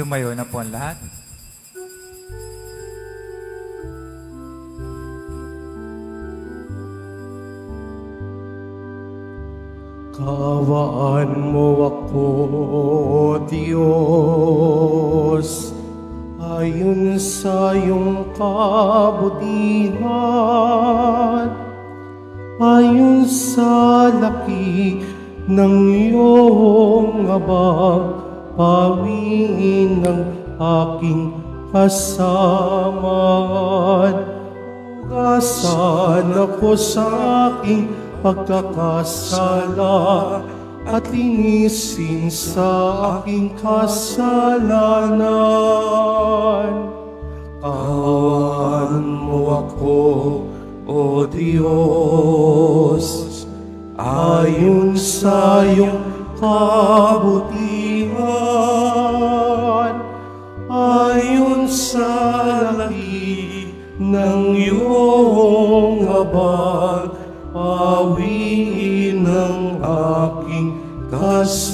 Tumayo na po ang lahat. Kaawaan mo ako, Diyos, ayon sa iyong kabutihan, ayon sa laki ng iyong habag, pawiin ng aking kasamaan. Hugasan ako sa aking pagkakasala at linisin sa aking kasalanan. Kaawaan mo ako, O Diyos, ayon sa iyong kabutihan, ayon sa laki ng iyong habag, pawiin ng aking kasamaan.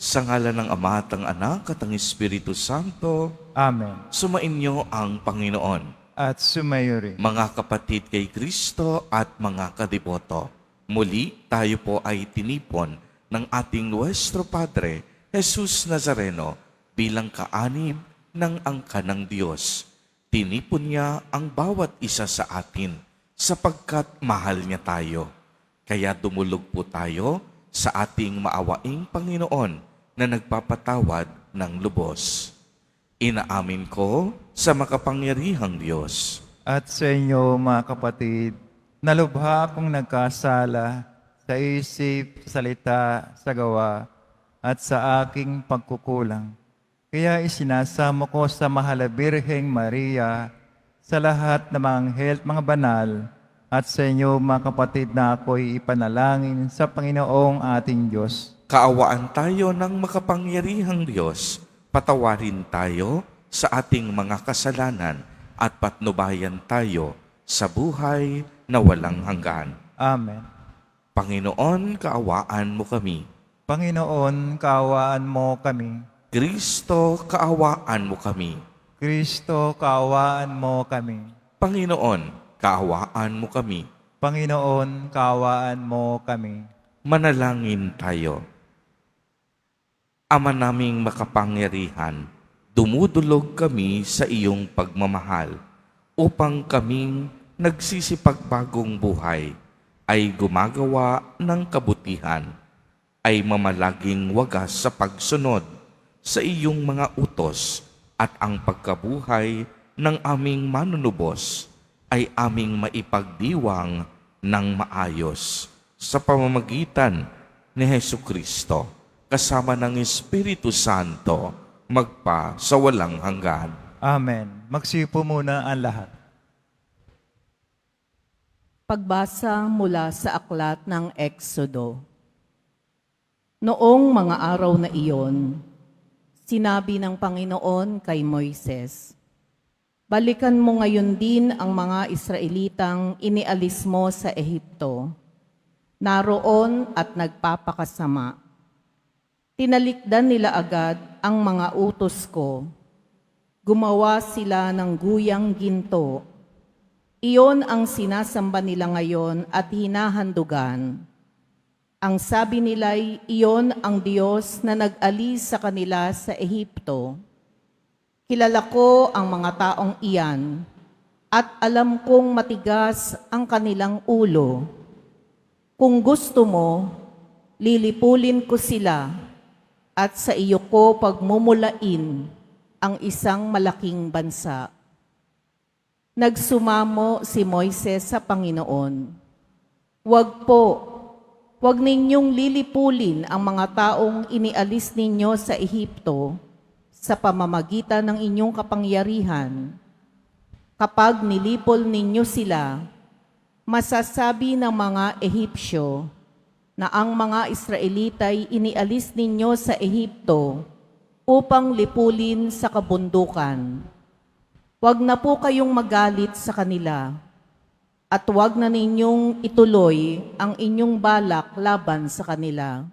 Sa ngalan ng Ama at ng Anak at ng Espiritu Santo, Amen. sumainyo ang Panginoon. At sumayo rin. Mga kapatid kay Kristo at mga kadiboto, muli tayo po ay tinipon ng ating Nuestro Padre, Jesus Nazareno, bilang kaanib ng angkan ng Diyos. Tinipon niya ang bawat isa sa atin sapagkat mahal niya tayo. Kaya dumulog po tayo sa ating maawaing Panginoon na nagpapatawad ng lubos. Inaamin ko sa makapangyarihang Diyos At sa inyo, mga kapatid, nalubha akong nagkasala sa isip, sa salita, sa gawa, at sa aking pagkukulang. Kaya isinasamo ko sa mahal na Birheng Maria, sa lahat ng mga anghel at mga banal, at sa inyo, mga kapatid, na ako'y ipanalangin sa Panginoong ating Diyos. Kaawaan tayo ng makapangyarihang Diyos, patawarin tayo sa ating mga kasalanan at patnubayan tayo sa buhay na walang hanggan. Amen. Panginoon, kaawaan mo kami. Panginoon, kaawaan mo kami. Kristo, kaawaan mo kami. Kristo, kaawaan mo kami. Panginoon, kaawaan mo kami. Panginoon, kaawaan mo kami. Manalangin tayo. Ama naming makapangyarihan, dumudulog kami sa iyong pagmamahal upang kaming nagsisipagbagong buhay ay gumagawa ng kabutihan, ay mamalaging wagas sa pagsunod sa iyong mga utos at ang pagkabuhay ng aming manunubos ay aming maipagdiwang ng maayos sa pamamagitan ni Hesukristo kasama ng Espiritu Santo magpa sa walang hanggan. Amen. Magsipo muna ang lahat. Pagbasa mula sa aklat ng Exodo. Noong mga araw na iyon, sinabi ng Panginoon kay Moises, "Balikan mo ngayon din ang mga Israelitang inialis mo sa Ehipto. Naroon at nagpapakasama. Tinalikdan nila agad ang mga utos ko. Gumawa sila ng guyang ginto. Iyon ang sinasamba nila ngayon at hinahandugan. Ang sabi nila'y iyon ang Diyos na nag-alis sa kanila sa Ehipto. Kilala ko ang mga taong iyan at alam kong matigas ang kanilang ulo. Kung gusto mo, lilipulin ko sila at sa iyo ko pagmumulain ang isang malaking bansa." Nagsumamo si Moises sa Panginoon, Huwag ninyong lilipulin ang mga taong inialis ninyo sa Ehipto sa pamamagitan ng inyong kapangyarihan. Kapag nilipol ninyo sila, masasabi ng mga Ehipsyo na ang mga Israelita'y inialis ninyo sa Ehipto upang lipulin sa kabundukan. Huwag na po kayong magalit sa kanila. At huwag na ninyong ituloy ang inyong balak laban sa kanila.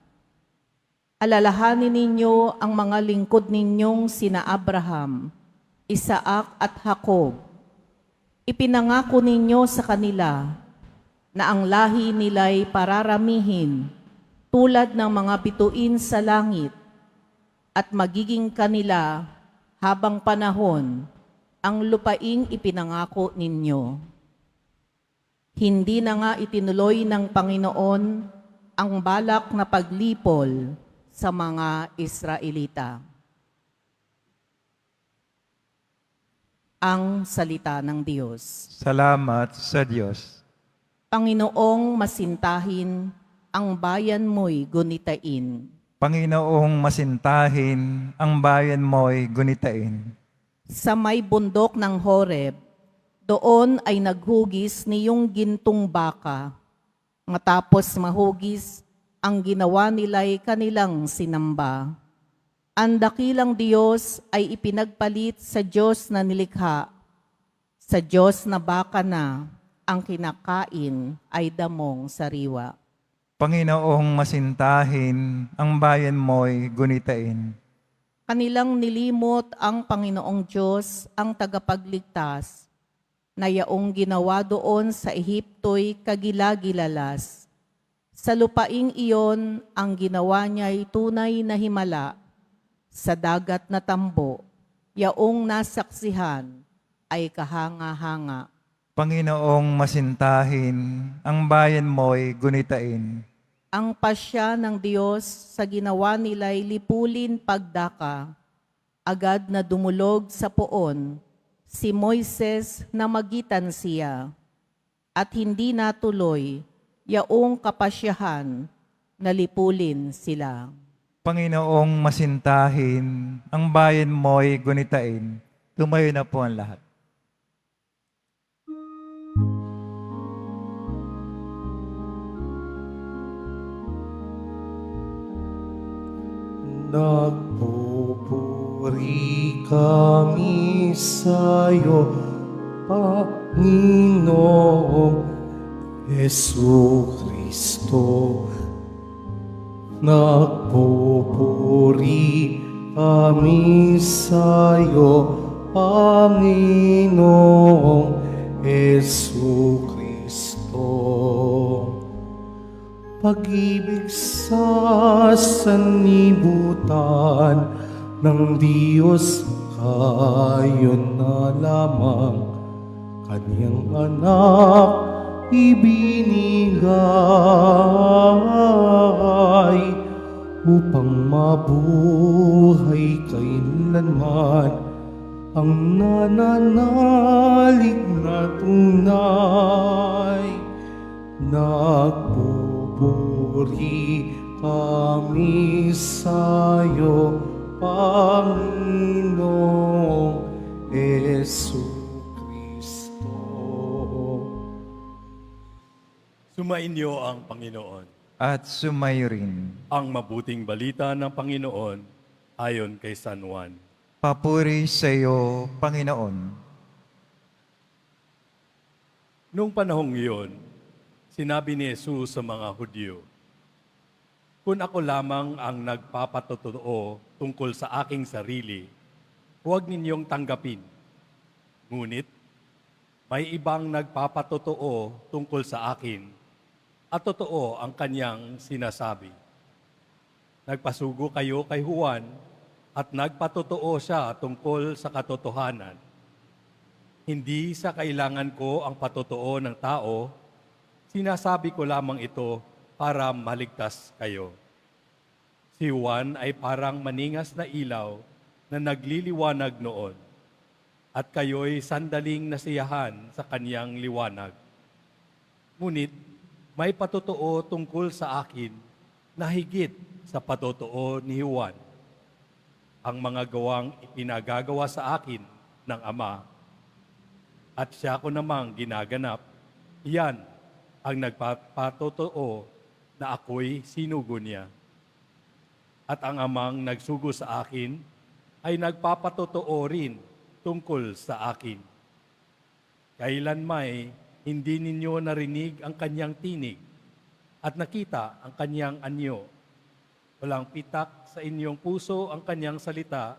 Alalahanin ninyo ang mga lingkod ninyong sina Abraham, Isaac at Jacob. Ipinangako ninyo sa kanila na ang lahi nila'y pararamihin tulad ng mga bituin sa langit at magiging kanila habang panahon ang lupaing ipinangako ninyo. Hindi na nga itinuloy ng Panginoon ang balak na paglipol sa mga Israelita. Ang salita ng Diyos. Salamat sa Diyos. Panginoong masintahin, ang bayan mo'y gunitain. Panginoong masintahin, ang bayan mo'y gunitain. Sa may bundok ng Horeb, doon ay naghugis niyong gintong baka. Matapos mahugis, ang ginawa nila'y kanilang sinamba. Ang dakilang Diyos ay ipinagpalit sa Diyos na nilikha. Sa Diyos na baka na, ang kinakain ay damong sariwa. Panginoong masintahin, ang bayan mo'y gunitain. Kanilang nilimot ang Panginoong Diyos, ang tagapagligtas, na yaong ginawa doon sa Ehipto'y kagilagilalas. Sa lupaing iyon, ang ginawa niya'y tunay na himala. Sa dagat na tambo, yaong nasaksihan ay kahanga-hanga. Panginoong masintahin, ang bayan mo'y gunitain. Ang pasya ng Diyos sa ginawa nila'y lipulin pagdaka. Agad na dumulog sa poon si Moises na magitan siya, at hindi natuloy yaong kapasyahan na lipulin sila. Panginoong masintahin, ang bayan mo'y gunitain. Tumayo na po ang lahat. Nagpupuri kami sa'yo, Panginoong Jesucristo. Nagpupuri kami sa'yo, Panginoong Jesucristo. Pag-ibig sa sanlibutan ng Diyos, kayo na lamang Kanyang anak ibinigay upang mabuhay kailanman ang nananalig na tunay. Nagpupuri kami sa'yo, Panginoong Jesucristo. Sumainyo ang Panginoon. At sumayo rin. Ang mabuting balita ng Panginoon ayon kay San Juan. Papuri sa iyo, Panginoon. Noong panahong iyon, sinabi ni Jesus sa mga Hudyo, "Kung ako lamang ang nagpapatotoo tungkol sa aking sarili, huwag ninyong tanggapin. Ngunit, may ibang nagpapatotoo tungkol sa akin, at totoo ang kanyang sinasabi. Nagpasugo kayo kay Juan, at nagpatotoo siya tungkol sa katotohanan. Hindi sa kailangan ko ang patotoo ng tao, sinasabi ko lamang ito para maligtas kayo. Si Juan ay parang maningas na ilaw na nagliliwanag noon, at kayo'y sandaling nasiyahan sa kanyang liwanag. Ngunit may patotoo tungkol sa akin na higit sa patotoo ni Juan. Ang mga gawang ipinagagawa sa akin ng Ama, at siya ko namang ginaganap, yan ang nagpapatotoo na ako'y sinugo niya. At ang Amang nagsugo sa akin ay nagpapatotoo rin tungkol sa akin. Kailan may Hindi ninyo narinig ang kanyang tinig at nakita ang kanyang anyo. Walang pitak sa inyong puso ang kanyang salita,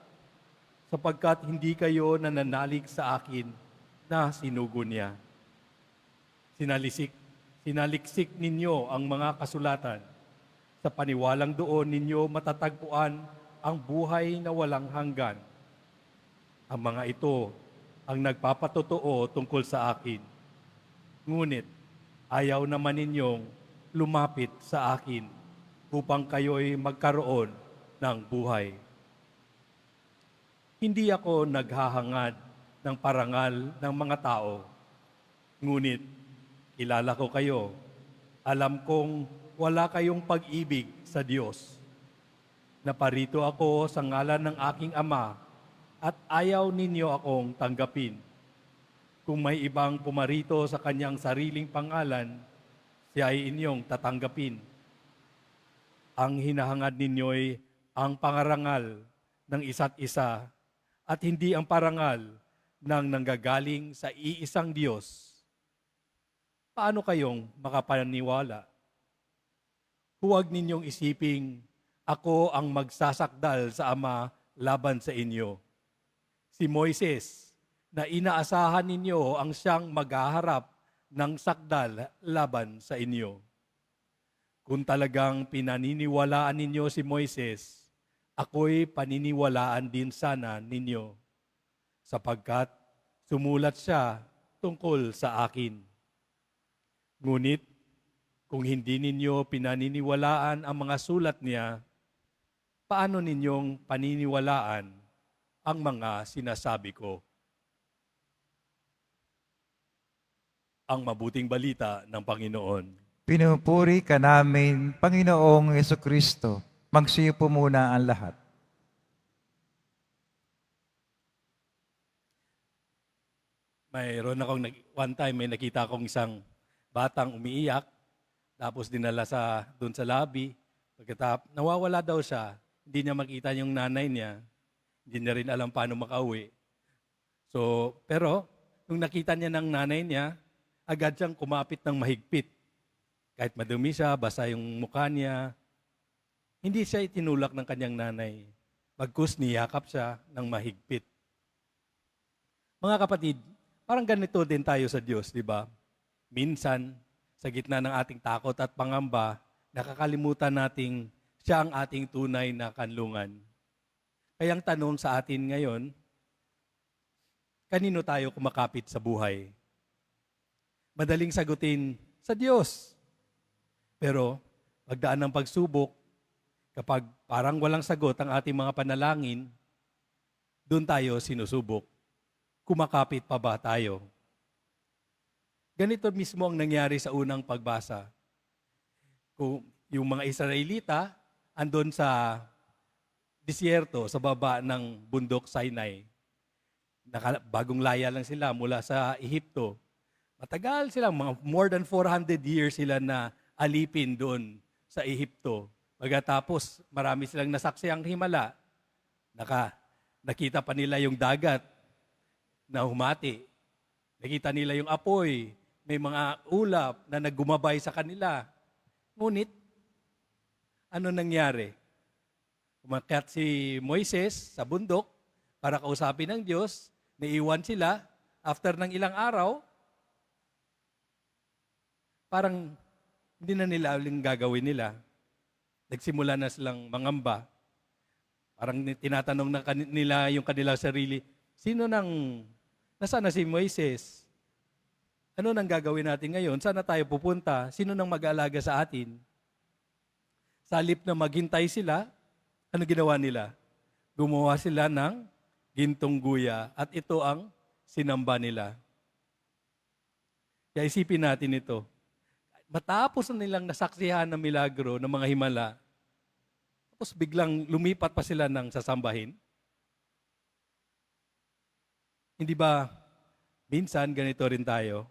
sapagkat hindi kayo nananalig sa akin na sinugo niya. Sinaliksik ninyo ang mga kasulatan. Sa paniwalang doon ninyo matatagpuan ang buhay na walang hanggan. Ang mga ito ang nagpapatotoo tungkol sa akin. Ngunit ayaw naman ninyong lumapit sa akin upang kayo'y magkaroon ng buhay. Hindi ako naghahangad ng parangal ng mga tao. Ngunit kilala ko kayo. Alam kong wala kayong pag-ibig sa Diyos. Naparito ako sa ngalan ng aking Ama at ayaw ninyo akong tanggapin. Kung may ibang pumarito sa kanyang sariling pangalan, siya ay inyong tatanggapin. Ang hinahangad ninyo'y ang pangarangal ng isa't isa at hindi ang parangal ng nanggagaling sa iisang Diyos. Paano kayong makapaniwala? Huwag ninyong isiping ako ang magsasakdal sa Ama laban sa inyo. Si Moises na inaasahan ninyo ang siyang maghaharap ng sakdal laban sa inyo. Kung talagang pinaniniwalaan ninyo si Moises, ako'y paniniwalaan din sana ninyo, sapagkat sumulat siya tungkol sa akin. Ngunit, kung hindi ninyo pinaniniwalaan ang mga sulat niya, paano ninyong paniniwalaan ang mga sinasabi ko? Ang mabuting balita ng Panginoon. Pinupuri ka namin, Panginoong Yesukristo. Magsiyo po muna ang lahat. Mayroon akong, one time may nakita akong isang batang umiiyak, tapos dinala doon sa lobby. Pagkatapos, nawawala daw siya, hindi niya makita yung nanay niya, hindi niya rin alam paano makauwi. So, pero, nung nakita niya ng nanay niya, agad siyang kumapit ng mahigpit. Kahit madumi siya, basa yung mukha niya, hindi siya itinulak ng kanyang nanay. Bagkus niyakap siya ng mahigpit. Mga kapatid, parang ganito din tayo sa Diyos, di ba? Minsan, sa gitna ng ating takot at pangamba, nakakalimutan nating siya ang ating tunay na kanlungan. Kaya ang tanong sa atin ngayon, kanino tayo kumakapit sa buhay? Madaling sagutin, sa Diyos. Pero, pagdaan ng pagsubok, kapag parang walang sagot ang ating mga panalangin, doon tayo sinusubok. Kumakapit pa ba tayo? Ganito mismo ang nangyari sa unang pagbasa. Kung yung mga Israelita andon sa disyerto, sa baba ng bundok Sinai. Bagong laya lang sila mula sa Ehipto. Matagal sila, mga more than 400 years sila na alipin doon sa Ehipto. Pagkatapos, marami silang nasaksiyang himala. Nakita pa nila yung dagat na humati. Nakita nila yung apoy. May mga ulap na naggumabay sa kanila. Ngunit, ano nangyari? Umakyat si Moises sa bundok para kausapin ng Diyos. Naiwan sila. After ng ilang araw, parang hindi na nila aling gagawin nila. Nagsimula na silang mangamba. Parang tinatanong na nila yung kanilang sarili, nasaan na si Moises? Ano nang gagawin natin ngayon? Saan na tayo pupunta? Sino nang mag-aalaga sa atin? Sa halip na maghintay sila, ano ginawa nila? Gumawa sila ng gintong guya at ito ang sinamba nila. Kaya isipin natin ito. Matapos na nilang nasaksihan ng milagro ng mga himala, tapos biglang lumipat pa sila ng sasambahin. Hindi ba minsan ganito rin tayo?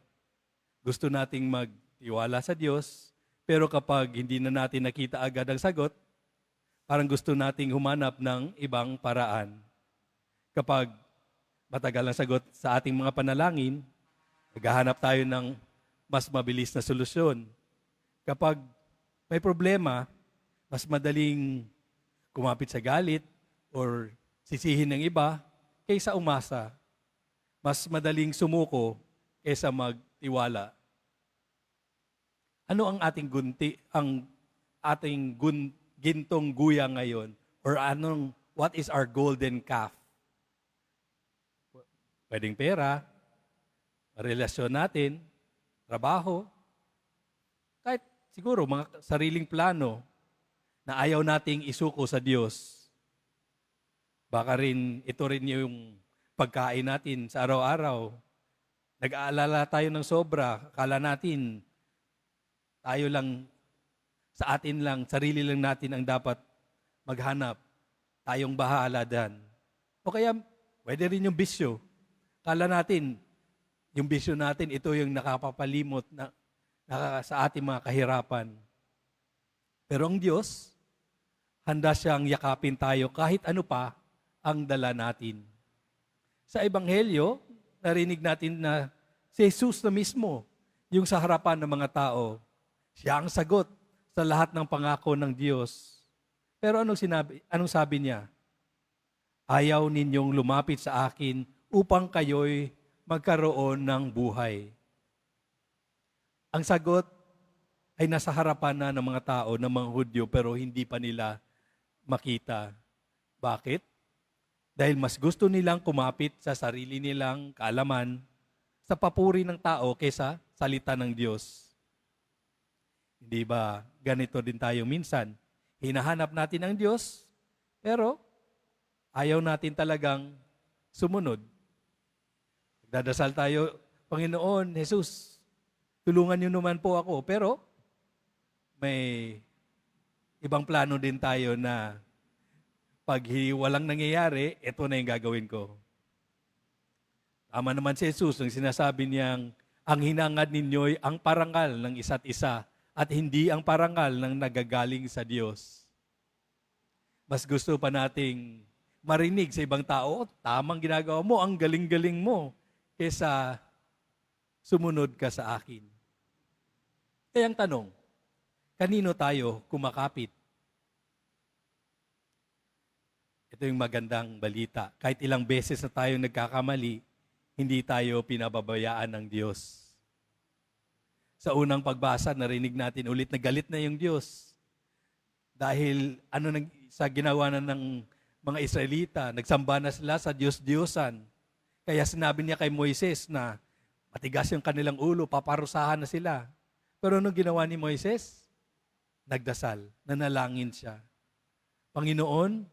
Gusto nating magtiwala sa Diyos, pero kapag hindi na natin nakita agad ang sagot, parang gusto nating humanap ng ibang paraan. Kapag matagal ang sagot sa ating mga panalangin, naghahanap tayo ng mas mabilis na solusyon. Kapag may problema, mas madaling kumapit sa galit or sisihin ng iba kaysa umasa. Mas madaling sumuko kaysa magtiwala. Ano ang ating gintong guya ngayon? Or what is our golden calf? Pwedeng pera, relasyon natin, trabaho, kahit siguro mga sariling plano na ayaw nating isuko sa Diyos. Baka rin ito rin yung pagkain natin sa araw-araw. Nag-aalala tayo ng sobra, akala natin tayo lang, sa atin lang, sarili lang natin ang dapat maghanap. Tayong bahala dyan. O kaya, pwede rin yung bisyo. Akala natin, yung bisyo natin, ito yung nakapapalimot sa ating mga kahirapan. Pero ang Diyos, handa siyang yakapin tayo kahit ano pa ang dala natin. Sa Ebanghelyo, narinig natin na si Jesus na mismo, yung sa harapan ng mga tao, siya ang sagot sa lahat ng pangako ng Diyos. Pero anong sabi niya? Ayaw ninyong lumapit sa akin upang kayo'y magkaroon ng buhay. Ang sagot ay nasa harapan na ng mga tao, ng mga Hudyo, pero hindi pa nila makita. Bakit? Dahil mas gusto nilang kumapit sa sarili nilang kaalaman, sa papuri ng tao kaysa salita ng Diyos. Hindi ba ganito din tayo minsan? Hinahanap natin ang Diyos, pero ayaw natin talagang sumunod. Nagdadasal tayo, Panginoon, Jesus, tulungan niyo naman po ako. Pero may ibang plano din tayo na pag walang nangyayari, ito na yung gagawin ko. Tama naman si Jesus nang sinasabi niyang, ang hinangad ninyo'y ang parangal ng isa't isa at hindi ang parangal ng nagagaling sa Diyos. Mas gusto pa nating marinig sa ibang tao, tamang ginagawa mo, ang galing-galing mo, kesa sumunod ka sa akin. Kaya ang tanong, kanino tayo kumakapit? Ito yung magandang balita. Kahit ilang beses na tayo nagkakamali, hindi tayo pinababayaan ng Diyos. Sa unang pagbasa, narinig natin ulit na galit na yung Diyos. Dahil sa ginawa na ng mga Israelita, nagsamba na sila sa Diyos-Diyosan. Kaya sinabi niya kay Moises na matigas yung kanilang ulo, paparusahan na sila. Pero anong ginawa ni Moises? Nagdasal, nanalangin siya. Panginoon,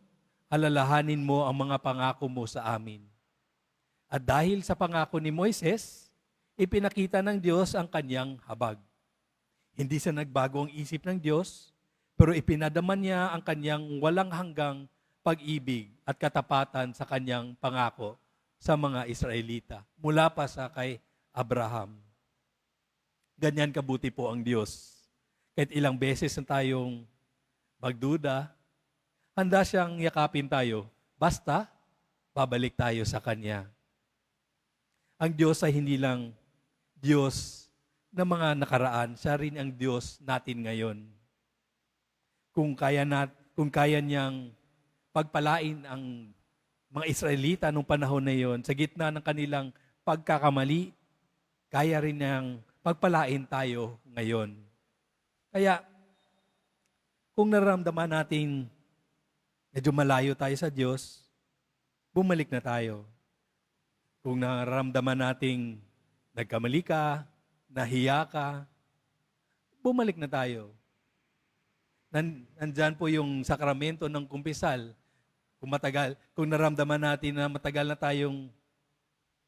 alalahanin mo ang mga pangako mo sa amin. At dahil sa pangako ni Moises, ipinakita ng Diyos ang kanyang habag. Hindi sa nagbago ang isip ng Diyos, pero ipinadaman niya ang kanyang walang hanggang pag-ibig at katapatan sa kanyang pangako sa mga Israelita, mula pa sa kay Abraham. Ganyan kabuti po ang Diyos. Kahit ilang beses na tayong magduda, handa siyang yakapin tayo, basta babalik tayo sa Kanya. Ang Diyos ay hindi lang Diyos ng mga nakaraan, siya rin ang Diyos natin ngayon. Kung kaya niyang pagpalain ang mga Israelita nung panahon na yon, sa gitna ng kanilang pagkakamali, kaya rin niyang pagpalain tayo ngayon. Kaya, kung nararamdaman natin medyo malayo tayo sa Diyos, bumalik na tayo. Kung nararamdaman nating nagkamali ka, nahiya ka, bumalik na tayo. Nandyan po yung sakramento ng kumpisal. Kung naramdaman natin na matagal na tayong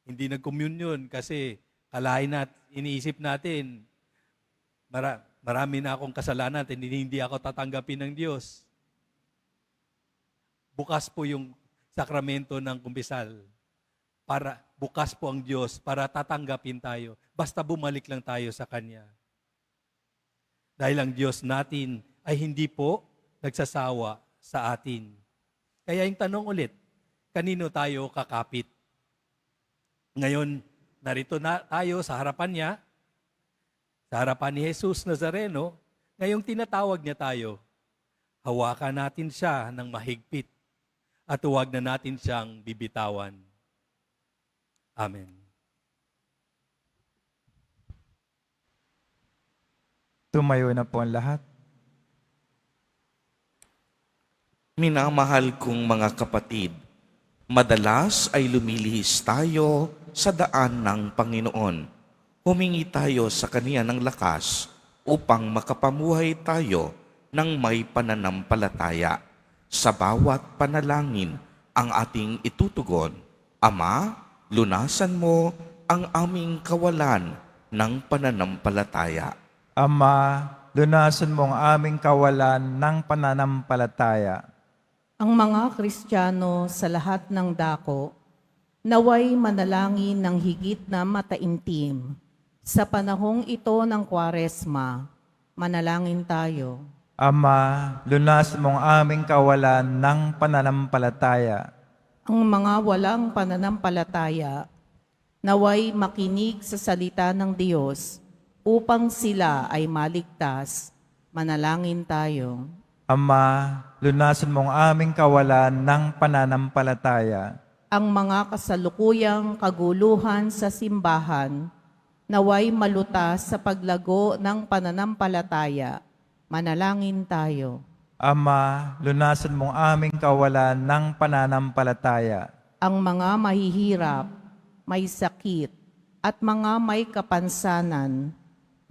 hindi nag-communion kasi iniisip natin, marami na akong kasalanan at hindi ako tatanggapin ng Diyos. Bukas po yung sakramento ng kumpisal. Bukas po ang Diyos para tatanggapin tayo. Basta bumalik lang tayo sa Kanya. Dahil ang Diyos natin ay hindi po nagsasawa sa atin. Kaya yung tanong ulit, kanino tayo kakapit? Ngayon, narito na tayo sa harapan niya. Sa harapan ni Jesus Nazareno, ngayong tinatawag niya tayo, hawakan natin siya ng mahigpit at huwag na natin siyang bibitawan. Amen. Tumayo na po ang lahat. Minamahal kong mga kapatid, madalas ay lumilihis tayo sa daan ng Panginoon. Humingi tayo sa Kanya ng lakas upang makapamuhay tayo ng may pananampalataya. Sa bawat panalangin ang ating itutugon, Ama, lunasan mo ang aming kawalan ng pananampalataya. Ama, lunasan mo ang aming kawalan ng pananampalataya. Ang mga Kristiyano sa lahat ng dako, naway manalangin ng higit na mataimtim. Sa panahong ito ng Kwaresma, manalangin tayo. Ama, lunasan mo ang aming kawalan ng pananampalataya. Ang mga walang pananampalataya, naway makinig sa salita ng Diyos upang sila ay maligtas. Manalangin tayo. Ama, lunasan mo ang aming kawalan ng pananampalataya. Ang mga kasalukuyang kaguluhan sa simbahan, naway malutas sa paglago ng pananampalataya. Manalangin tayo. Ama, lunasan mo ang aming kawalan ng pananampalataya. Ang mga mahihirap, may sakit, at mga may kapansanan,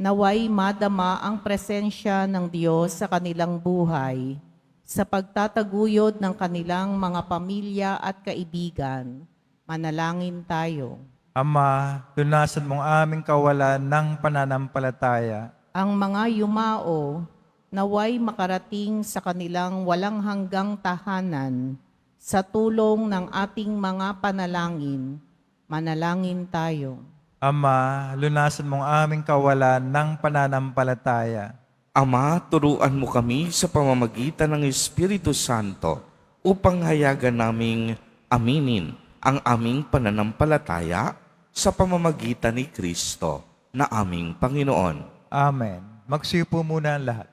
naway madama ang presensya ng Diyos sa kanilang buhay, sa pagtataguyod ng kanilang mga pamilya at kaibigan. Manalangin tayo. Ama, lunasan mo ang aming kawalan ng pananampalataya. Ang mga yumao, naway makarating sa kanilang walang hanggang tahanan, sa tulong ng ating mga panalangin. Manalangin tayo. Ama, lunasan mo ang aming kawalan ng pananampalataya. Ama, turuan mo kami sa pamamagitan ng Espiritu Santo upang hayagan naming aminin ang aming pananampalataya sa pamamagitan ni Kristo na aming Panginoon. Amen. Magsiupo muna ang lahat.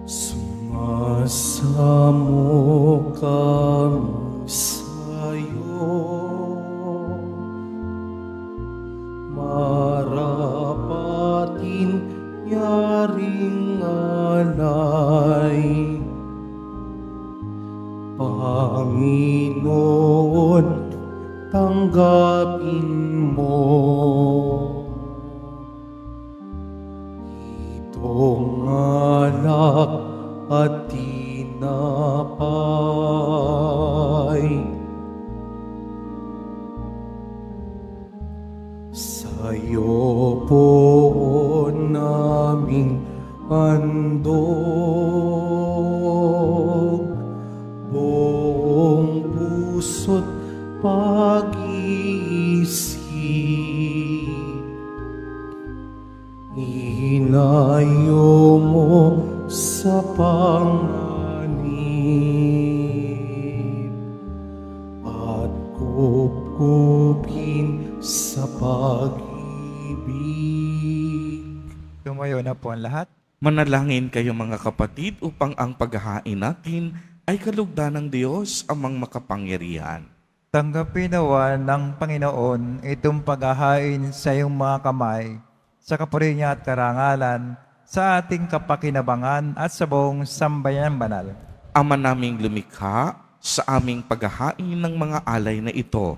Sumasamo kami sa'yo, marapatin yaring alay. Panginoon, tanggapin mo itong alak at tinapay. Sa'yo po naming handog, buong puso't pag-iisip. Inayo mo sa panganib at kupkupin sa pag-ibig. Tumayo na po ang lahat. Manalangin kayo mga kapatid upang ang paghahain natin ay kalugdan ng Diyos amang makapangyarihan. Tanggapin nawa ng Panginoon itong paghahain sa iyong mga kamay, sa kapuri niya at karangalan, sa ating kapakinabangan at sa buong sambayan banal. Ama naming lumikha, sa aming paghahain ng mga alay na ito,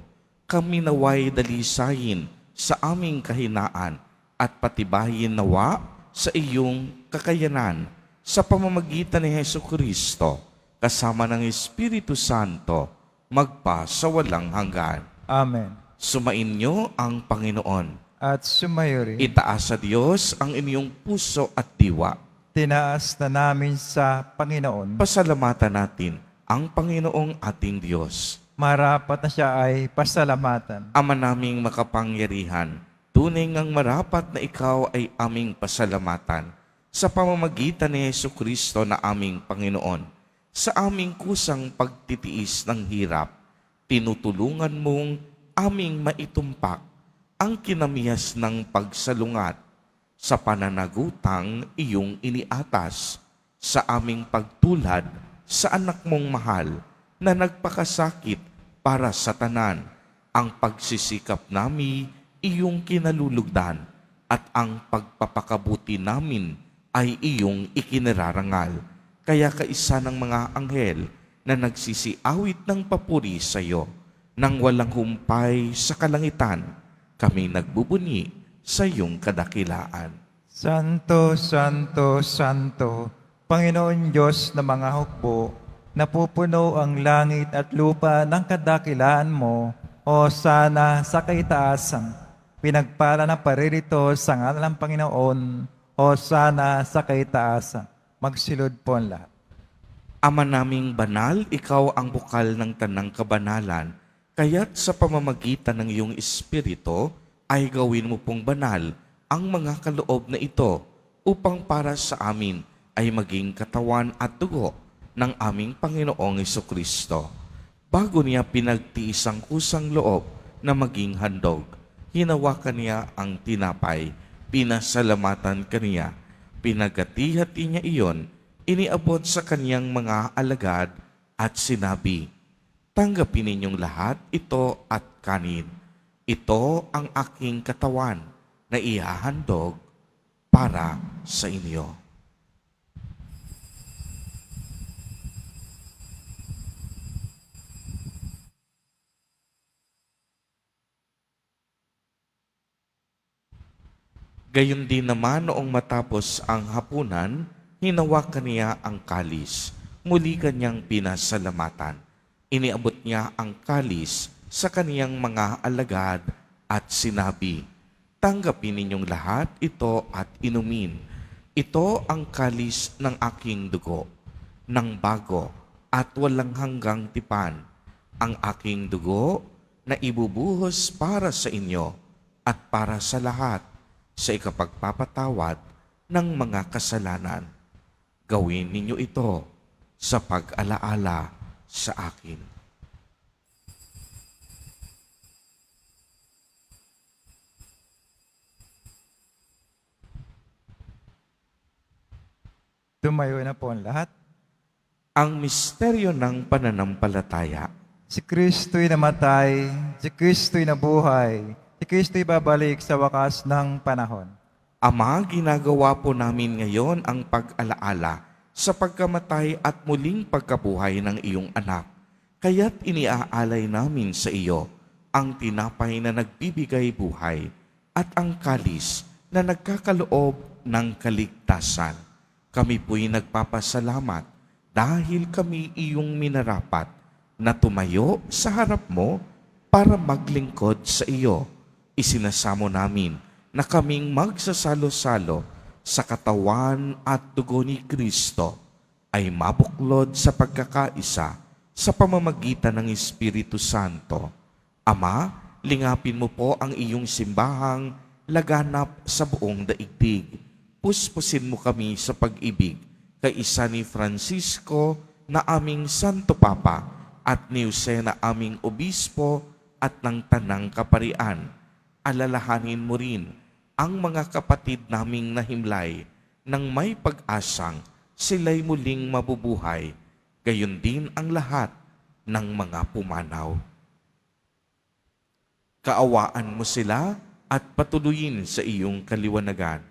kami naway dalisayin sa aming kahinaan at patibayin nawa sa iyong kakayanan sa pamamagitan ni Hesukristo kasama ng Espiritu Santo magpa sa walang hanggan. Amen. Sumainyo ang Panginoon. At sumayo rin. Itaas sa Diyos ang inyong puso at diwa. Tinaas na namin sa Panginoon. Pasalamatan natin ang Panginoong ating Diyos. Marapat na siya ay pasalamatan. Ama naming makapangyarihan, tunay ngang marapat na ikaw ay aming pasalamatan. sa pamamagitan ni Jesucristo na aming Panginoon, sa aming kusang pagtitiis ng hirap, tinutulungan mong aming maitumpak ang kinamihas ng pagsalungat sa pananagutang iyong iniatas sa aming pagtulad sa anak mong mahal na nagpakasakit para sa tanan. Ang pagsisikap nami iyong kinalulugdan at ang pagpapakabuti namin ay iyong ikinararangal. Kaya kaisa ng mga anghel na nagsisiawit ng papuri sa iyo, nang walang humpay sa kalangitan, kami nagbubuni sa iyong kadakilaan. Santo, Santo, Santo, Panginoon Diyos na mga hukbo, napupuno ang langit at lupa ng kadakilaan mo, o sana sa kaitaasan. Pinagpala na paririto sa ngalan ng Panginoon, o sana sa kaitaasan. Magsilod po ang lahat. Ama naming banal, ikaw ang bukal ng tanang kabanalan, kaya't sa pamamagitan ng iyong Espiritu ay gawin mo pong banal ang mga kaloob na ito upang para sa amin ay maging katawan at dugo ng aming Panginoong Jesucristo. Bago niya pinagtiis ang kusang loob na maging handog, hinawakan niya ang tinapay, pinasalamatan kaniya, pinagati-hati niya iyon, iniabot sa kaniyang mga alagad at sinabi, "Tanggapin ninyong lahat ito at kanin. Ito ang aking katawan na ihahandog para sa inyo." Gayon din naman noong matapos ang hapunan, hinawakan niya ang kalis. Muli kanyang pinasalamatan. Iniabot niya ang kalis sa kaniyang mga alagad at sinabi, "Tanggapin ninyong lahat ito at inumin. Ito ang kalis ng aking dugo, ng bago at walang hanggang tipan, ang aking dugo na ibubuhos para sa inyo at para sa lahat sa ikapagpapatawad ng mga kasalanan. Gawin ninyo ito sa pag-alaala sa akin." Tumayo na po ang lahat. Ang misteryo ng pananampalataya. Si Kristo'y namatay, si Kristo'y nabuhay, si Kristo'y babalik sa wakas ng panahon. Ama, ginagawa po namin ngayon ang pag-alaala sa pagkamatay at muling pagkabuhay ng iyong anak. Kaya't iniaalay namin sa iyo ang tinapay na nagbibigay buhay at ang kalis na nagkakaloob ng kaligtasan. Kami po'y nagpapasalamat dahil kami iyong minarapat na tumayo sa harap mo para maglingkod sa iyo. Isinasamo namin na kaming magsasalo-salo sa katawan at dugo ni Kristo ay mabuklod sa pagkakaisa sa pamamagitan ng Espiritu Santo. Ama, lingapin mo po ang iyong simbahang laganap sa buong daigdig. Puspusin mo kami sa pag-ibig kay isa ni Francisco na aming Santo Papa at ni Jose na aming Obispo at ng Tanang Kaparian. Alalahanin mo rin ang mga kapatid naming nahimlay nang may pag-asang sila'y muling mabubuhay, gayon din ang lahat ng mga pumanaw. Kaawaan mo sila at patuloyin sa iyong kaliwanagan.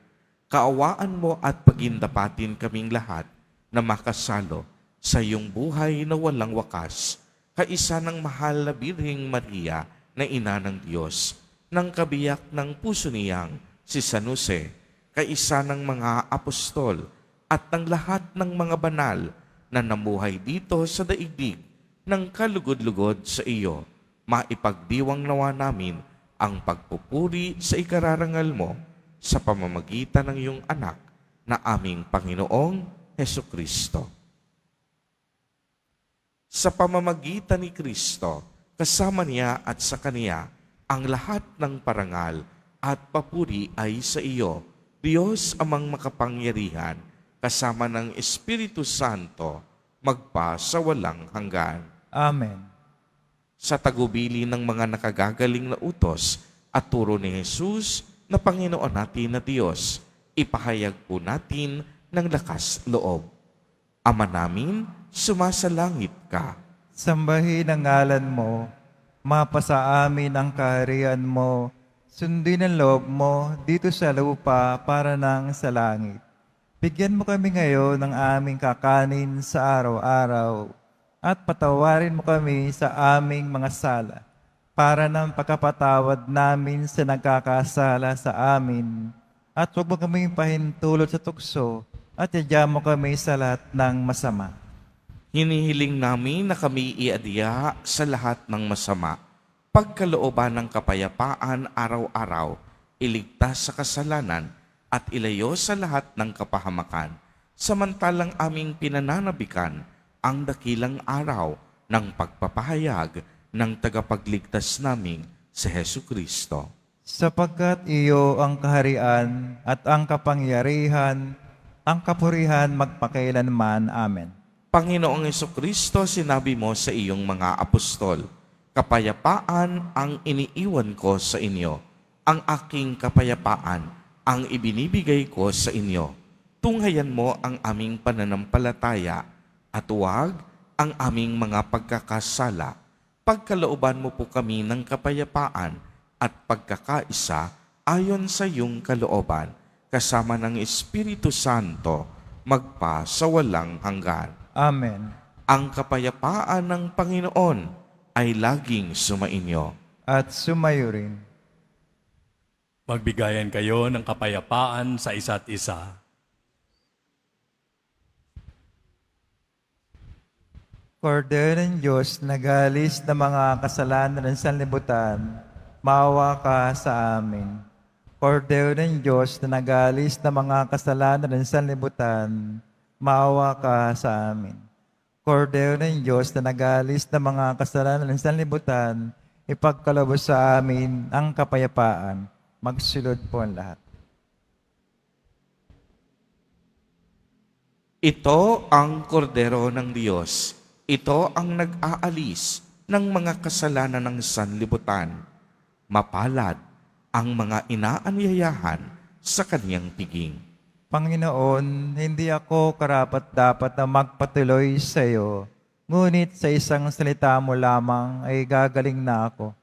Kaawaan mo at pagindapatin kaming lahat na makasalo sa iyong buhay na walang wakas, kaisa ng mahal na Birheng Maria na Ina ng Diyos, ng kabiyak ng puso niyang si San Jose, kaisa ng mga apostol at ng lahat ng mga banal na namuhay dito sa daigdig ng kalugod-lugod sa iyo. Maipagdiwang nawa namin ang pagpupuri sa ikararangal mo sa pamamagitan ng iyong anak na aming Panginoong Hesukristo. Sa pamamagitan ni Kristo, kasama niya at sa Kaniya, ang lahat ng parangal at papuri ay sa iyo, Diyos amang makapangyarihan, kasama ng Espiritu Santo, magpa sa walang hanggan. Amen. Sa tagubili ng mga nakagagaling na utos at turo ni Jesus na Panginoon natin na Diyos, ipahayag po natin ng lakas loob. Ama namin, sumasalangit ka. Sambahin ang ngalan mo, mapasa amin ang kaharian mo, sundin ang loob mo dito sa lupa para nang sa langit. Bigyan mo kami ngayon ng aming kakanin sa araw-araw at patawarin mo kami sa aming mga sala para ng pagkapatawad namin sa nagkakasala sa amin. At huwag mo kaming pahintulot sa tukso at yadya mo kami sa lahat ng masama. Hinihiling namin na kami iadya sa lahat ng masama, pagkalooban ng kapayapaan araw-araw, iligtas sa kasalanan, at ilayo sa lahat ng kapahamakan, samantalang aming pinananabikan ang dakilang araw ng pagpapahayag ng tagapagligtas naming si Hesu Kristo. Sapagkat iyo ang kaharian at ang kapangyarihan, ang kapurihan magpakailanman. Amen. Panginoong Hesu Kristo, sinabi mo sa iyong mga apostol, kapayapaan ang iniiwan ko sa inyo, ang aking kapayapaan ang ibinibigay ko sa inyo. Tunghayan mo ang aming pananampalataya at huwag ang aming mga pagkakasala. Pagkalooban mo po kami ng kapayapaan at pagkakaisa ayon sa iyong kalooban, kasama ng Espiritu Santo, magpa sa walang hanggan. Amen. Ang kapayapaan ng Panginoon ay laging sumainyo. At sumayo rin. Magbigayan kayo ng kapayapaan sa isa't isa. Kordero ng Diyos, nagalis ng mga kasalanan ng sanlibutan, maawa ka sa amin. Kordero ng Diyos, na nagalis ng mga kasalanan ng sanlibutan, maawa ka sa amin. Kordero ng Diyos, na nagalis ng mga kasalanan ng sanlibutan, ipagkaloob sa amin ang kapayapaan. Magsulod po ang lahat. Ito ang kordero ng Diyos. Ito ang nag-aalis ng mga kasalanan ng sanlibutan. Mapalad ang mga inaanyayahan sa kaniyang piging. Panginoon, hindi ako karapat-dapat na magpatuloy sa iyo, ngunit sa isang salita mo lamang ay gagaling na ako.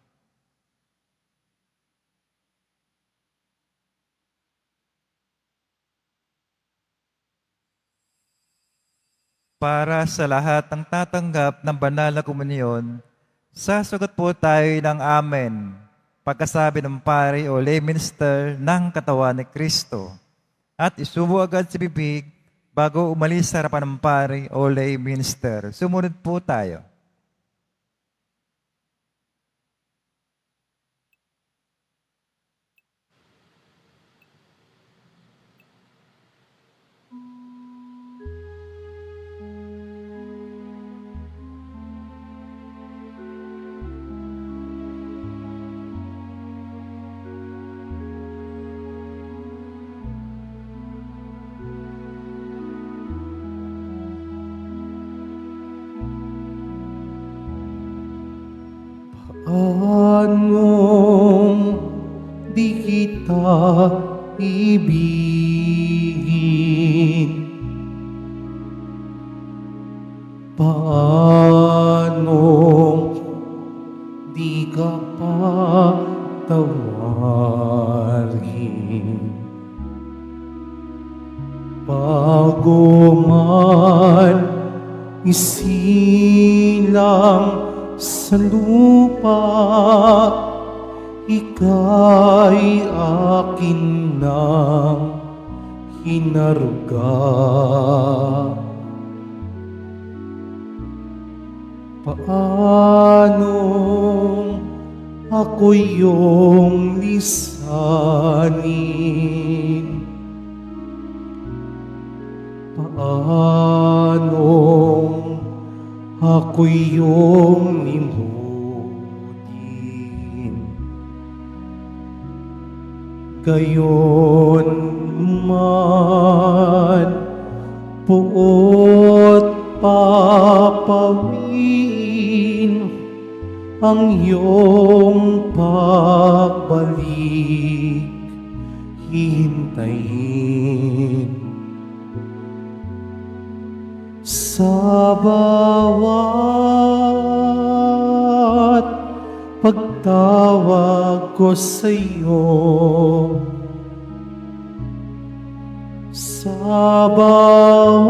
Para sa lahat ng tatanggap ng banal na komunyon, sasagot po tayo ng Amen, pagkasabi ng pari o lay minister ng katawan ni Kristo. At isubo agad sa bibig bago umalis sa harapan ng pari o lay minister. Sumunod po tayo. Anong di kita ibigin? Paanong di ka patawarin? Bago man isilang sa lupa, ika'y akin nang hinaruga. Paanong ako iyong lisanin? Paanong ako iyong limutin? gayon man puot papawin ang iyong pagbalik hintayin sa bawat pagtawag ko sa iyo, sa bawat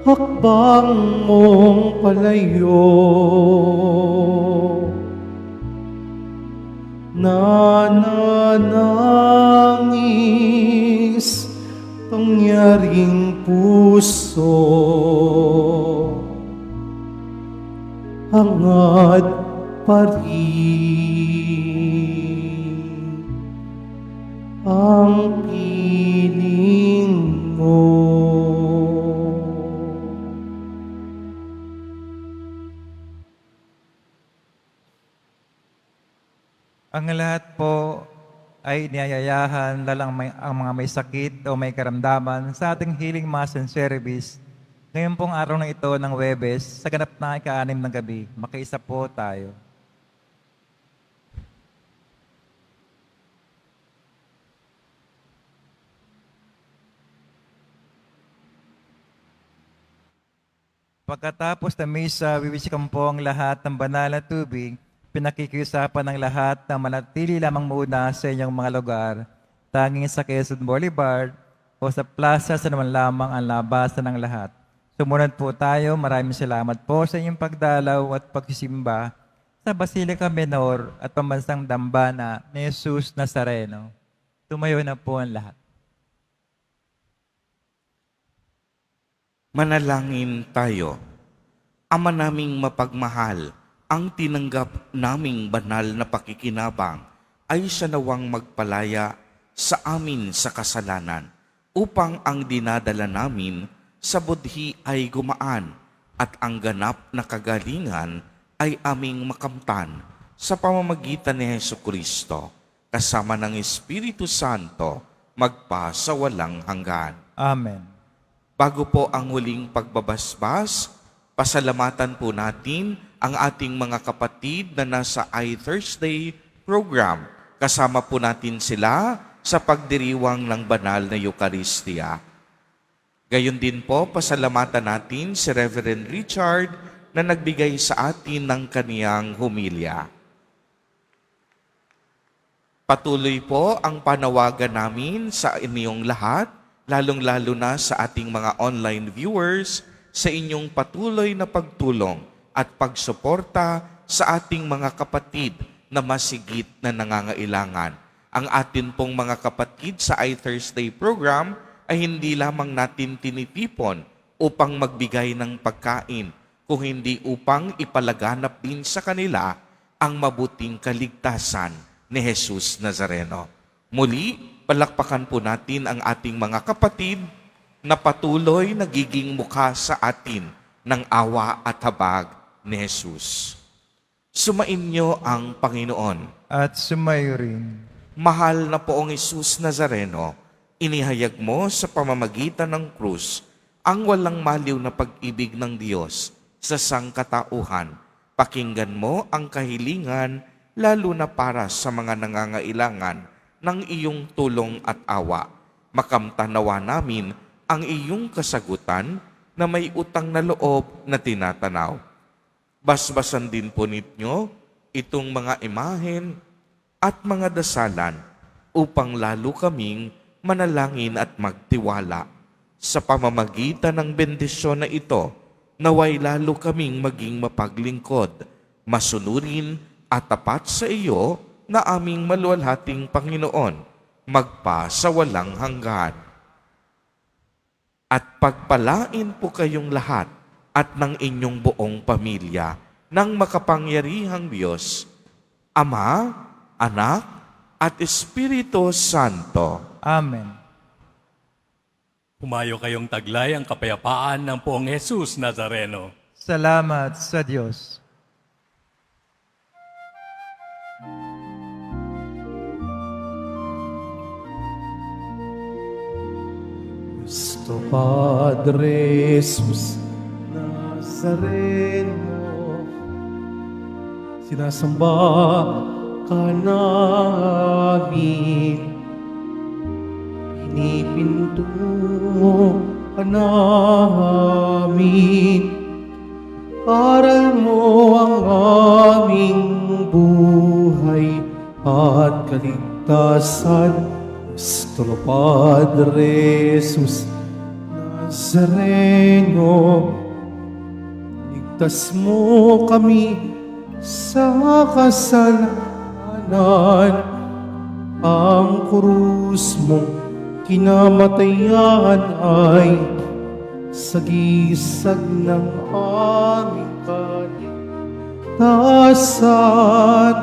hakbang mong palayo, nananangis pangyaring puso, hangad pa rin ang piling mo. Ang lahat po ay niyayayahan ang mga may sakit o may karamdaman sa ating Healing Mass and Service. Ngayon pong araw na ito ng Huwebes, sa ganap na ika-6 ng gabi, makiisa po tayo. Pagkatapos ng misa, wiwisikan po ang lahat ng banal na tubig. Pinakikiusapan ng lahat na manatili lamang muna sa inyong mga lugar, tanging sa Quezon Boulevard o sa plaza sa naman lamang ang labasan ng lahat. Sumunod po tayo. Maraming salamat po sa inyong pagdalaw at pagsisimba sa Basilica Menor at Pambansang Dambana ni Jesus Nazareno. Tumayo na po ang lahat. Manalangin tayo. Ama naming mapagmahal, ang tinanggap naming banal na pakikinabang ay siya nawang magpalaya sa amin sa kasalanan upang ang dinadala namin sa budhi ay gumaan at ang ganap na kagalingan ay aming makamtan sa pamamagitan ni Hesukristo kasama ng Espiritu Santo magpa sa walang hanggan. Amen. Bago po ang huling pagbabasbas, pasalamatan po natin ang ating mga kapatid na nasa iThursday program. Kasama po natin sila sa pagdiriwang ng banal na Eucharistia. Gayon din po, pasalamatan natin si Reverend Richard na nagbigay sa atin ng kaniyang humilya. Patuloy po ang panawagan namin sa inyong lahat, lalong-lalo na sa ating mga online viewers, sa inyong patuloy na pagtulong at pagsuporta sa ating mga kapatid na masigit na nangangailangan. Ang atin pong mga kapatid sa iThursday program ay hindi lamang natin tinitipon upang magbigay ng pagkain, kung hindi upang ipalaganap din sa kanila ang mabuting kaligtasan ni Jesus Nazareno. Muli, palakpakan po natin ang ating mga kapatid na patuloy nagiging mukha sa atin ng awa at habag ni Jesus. Sumainyo ang Panginoon. At sumayo rin. Mahal na poong Jesus Nazareno, inihayag mo sa pamamagitan ng krus ang walang maliw na pag-ibig ng Diyos sa sangkatauhan. Pakinggan mo ang kahilingan lalo na para sa mga nangangailangan ng iyong tulong at awa. Makamtanawa namin ang iyong kasagutan na may utang na loob na tinatanaw. Basbasan din po ninyo itong mga imahen at mga dasalan upang lalo kaming manalangin at magtiwala. Sa pamamagitan ng bendisyon na ito, naway lalo kaming maging mapaglingkod, masunurin at tapat sa iyo na aming maluwalhating Panginoon, magpa sa walang hanggan. At pagpalain po kayong lahat at ng inyong buong pamilya ng makapangyarihang Diyos, Ama, Anak, at Espiritu Santo. Amen. Humayo kayong taglay ang kapayapaan ng poong Jesus Nazareno. Salamat sa Diyos. Nuestro Padre Jesus Nazareno, sinasamba ka namin, pinipinto ka namin, aral mo ang aming buhay at kaligtasan. Nuestro Padre Jesus Nazareno, ligtas mo kami sa kasalanan. Ang krus mong kinamatayan ay sagisag ng aming kaligtasan.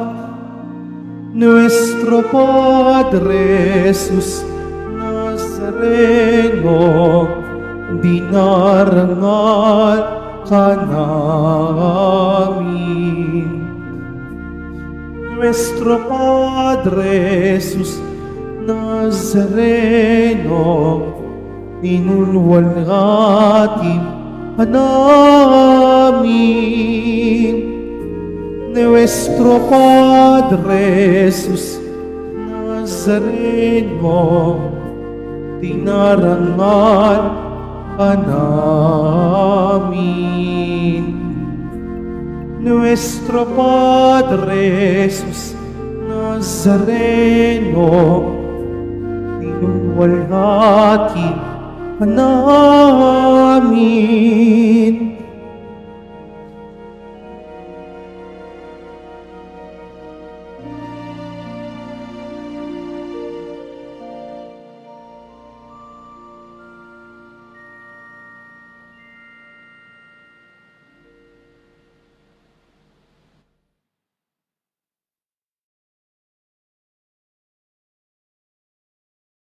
Nuestro Padre Jesus Nazareno, dinarangal ka namin. Nuestro Padre Jesus Nazareno, inulwalhati ka namin. Nuestro Padre Jesus Nazareno, dinarangal ka namin. Nuestro Padre Jesus Nazareno, inulwalhati ka namin.